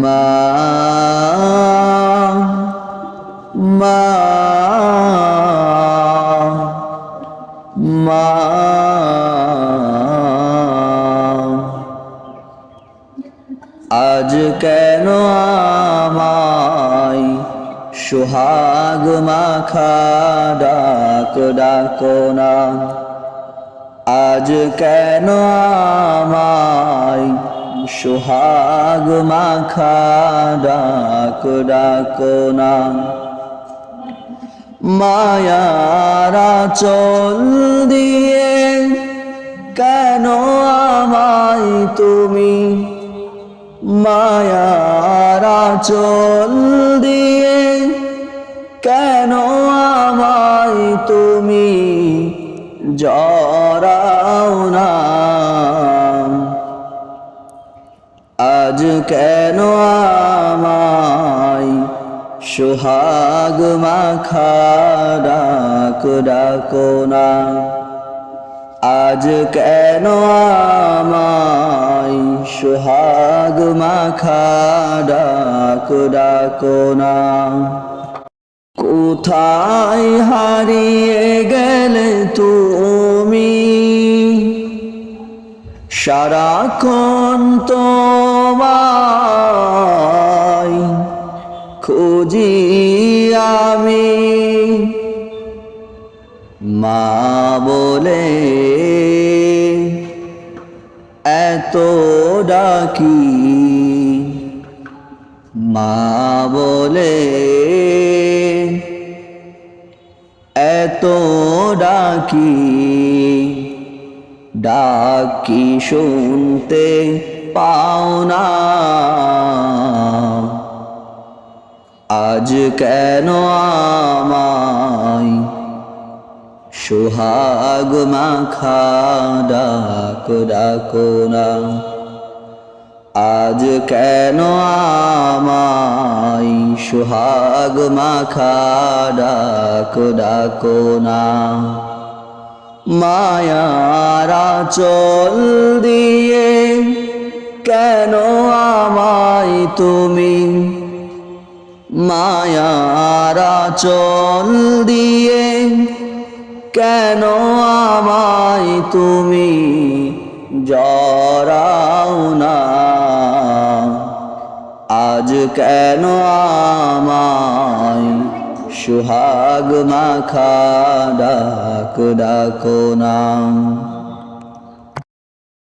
মা মা মা আজ কেন আমায় সোহাগ মাখা ডাক ডাকো না, আজ কেন আমায় সোহাগ মাখা ডাক ডাকো না। মায়ার আঁচল দিয়ে কেন আমায় তুমি, মায়ার আঁচল দিয়ে কেন আমায় তুমি জড়াও না। আজ কেন আমায় সোহাগ মাখা ডাক ডাকো না, আজ কেন আমায় সোহাগ মাখা ডাক ডাকো না। কোথায় হারিয়ে গেলে তুমি, সারাক্ষণ তোমায় খুঁজি আমি। মা বলে এত ডাকি, মা বলে এত ডাকি, ডাকি শুনতে পাও না। আজ কেন আমায় সোহাগ মাখা ডাক ডাকো না, আজ কেন আমায় সোহাগ মাখা ডাক ডাকো না। মায়ার আঁচল দিয়ে কেন আমায় তুমি, মায়ার আঁচল দিয়ে কেন আমায় তুমি জড়াও না। আজ কেন আমায় সোহাগ মাখা ডাক ডাকো না।